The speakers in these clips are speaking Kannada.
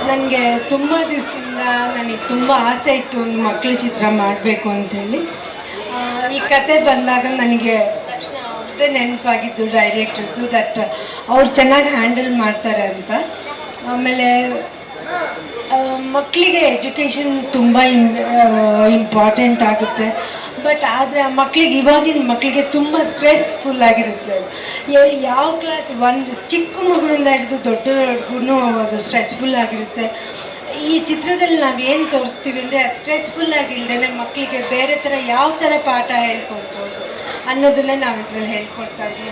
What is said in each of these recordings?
ನನಗೆ ತುಂಬ ದಿವಸದಿಂದ ನನಗೆ ತುಂಬ ಆಸೆ ಇತ್ತು ಒಂದು ಮಕ್ಕಳ ಚಿತ್ರ ಮಾಡಬೇಕು ಅಂಥೇಳಿ. ಈ ಕತೆ ಬಂದಾಗ ನನಗೆ ತಕ್ಷಣ ಅವ್ರದ್ದೇ ನೆನಪಾಗಿದ್ದು ಡೈರೆಕ್ಟ್ರದ್ದು, ದಟ್ ಅವ್ರು ಚೆನ್ನಾಗಿ ಹ್ಯಾಂಡಲ್ ಮಾಡ್ತಾರೆ ಅಂತ. ಆಮೇಲೆ ಮಕ್ಕಳಿಗೆ ಎಜುಕೇಷನ್ ತುಂಬ ಇಂಪಾರ್ಟೆಂಟ್ ಆಗುತ್ತೆ. ಬಟ್ ಆದರೆ ಆ ಮಕ್ಕಳಿಗೆ, ಇವಾಗಿನ ಮಕ್ಕಳಿಗೆ ತುಂಬ ಸ್ಟ್ರೆಸ್ಫುಲ್ ಆಗಿರುತ್ತೆ. ಯಾವ ಕ್ಲಾಸ್, ಒಂದು ಚಿಕ್ಕ ಮಗುವಿಂದ ಹಿಡಿದು ದೊಡ್ಡವ್ರಿಗೂ ಅದು ಸ್ಟ್ರೆಸ್ಫುಲ್ ಆಗಿರುತ್ತೆ. ಈ ಚಿತ್ರದಲ್ಲಿ ನಾವು ಏನು ತೋರಿಸ್ತೀವಿ ಅಂದರೆ, ಆ ಸ್ಟ್ರೆಸ್ಫುಲ್ ಆಗಿಲ್ದೇ ಮಕ್ಕಳಿಗೆ ಬೇರೆ ಥರ ಯಾವ ಥರ ಪಾಠ ಹೇಳ್ಕೊಡ್ಬೋದು ಅನ್ನೋದನ್ನೇ ನಾವು ಇದರಲ್ಲಿ ಹೇಳ್ಕೊಡ್ತಾ ಇದ್ದೀವಿ.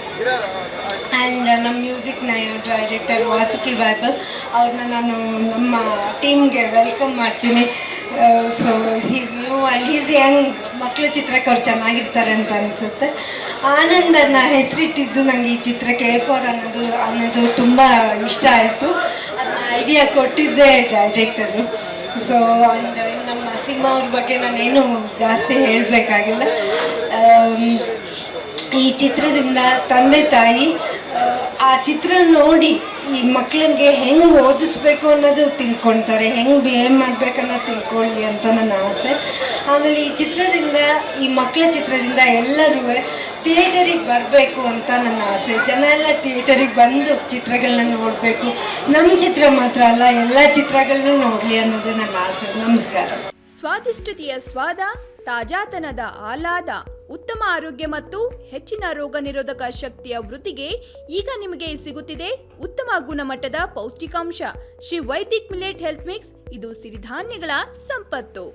ಆ್ಯಂಡ್ ನಮ್ಮ ಮ್ಯೂಸಿಕ್ ಡೈರೆಕ್ಟರ್ ವಾಸುಕಿ ವೈಬಲ್ ಅವ್ರನ್ನ ನಾನು ನಮ್ಮ ಟೀಮ್ಗೆ ವೆಲ್ಕಮ್ ಮಾಡ್ತೀನಿ. So he's new and he's young. ಮಕ್ಕಳು ಚಿತ್ರಕ್ಕೆ ಅವ್ರು ಚೆನ್ನಾಗಿರ್ತಾರೆ ಅಂತ ಅನಿಸುತ್ತೆ. ಆನಂದನ ಹೆಸರಿಟ್ಟಿದ್ದು ನನಗೆ ಈ ಚಿತ್ರಕ್ಕೆ A4 ಅನ್ನೋದು ತುಂಬ ಇಷ್ಟ ಆಯಿತು. ಅದನ್ನ ಐಡಿಯಾ ಕೊಟ್ಟಿದ್ದೆ ಡೈರೆಕ್ಟರು. ಸೊ ಆ್ಯಂಡ್ ನಮ್ಮ ಸಿಂಹ ಅವ್ರ ಬಗ್ಗೆ ನಾನೇನು ಜಾಸ್ತಿ ಹೇಳಬೇಕಾಗಿಲ್ಲ. ಈ ಚಿತ್ರದಿಂದ ತಂದೆ ತಾಯಿ ಆ ಚಿತ್ರ ನೋಡಿ ಈ ಮಕ್ಕಳಿಗೆ ಹೆಂಗೆ ಓದಿಸ್ಬೇಕು ಅನ್ನೋದು ತಿಳ್ಕೊಳ್ತಾರೆ, ಹೆಂಗೆ ಬಿಹೇವ್ ಮಾಡಬೇಕನ್ನೋದು ತಿಳ್ಕೊಳ್ಳಿ ಅಂತ ನನ್ನ ಆಸೆ. ಆಮೇಲೆ ಈ ಚಿತ್ರದಿಂದ, ಈ ಮಕ್ಕಳ ಚಿತ್ರದಿಂದ ಎಲ್ಲರೂ ಥಿಯೇಟರಿಗೆ ಬರಬೇಕು ಅಂತ ನನ್ನ ಆಸೆ. ಜನ ಎಲ್ಲ ಥಿಯೇಟರಿಗೆ ಬಂದು ಚಿತ್ರಗಳನ್ನ ನೋಡಬೇಕು. ನಮ್ಮ ಚಿತ್ರ ಮಾತ್ರ ಅಲ್ಲ, ಎಲ್ಲ ಚಿತ್ರಗಳನ್ನೂ ನೋಡಲಿ ಅನ್ನೋದು ನನ್ನ ಆಸೆ. ನಮಸ್ಕಾರ. ಸ್ವಾದಿಷ್ಟತೆಯ ಸ್ವಾದ, ತಾಜಾತನದ ಆಹ್ಲಾದ, ಉತ್ತಮ ಆರೋಗ್ಯ ಮತ್ತು ಹೆಚ್ಚಿನ ರೋಗ ನಿರೋಧಕ ಶಕ್ತಿಯ ವೃದ್ಧಿಗೆ ಈಗ ನಿಮಗೆ ಸಿಗುತ್ತಿದೆ ಉತ್ತಮ ಗುಣಮಟ್ಟದ ಪೌಷ್ಟಿಕಾಂಶ. Shri Vaidik millet health mix. ಇದು ಸಿರಿಧಾನ್ಯಗಳ ಸಂಪತ್ತು.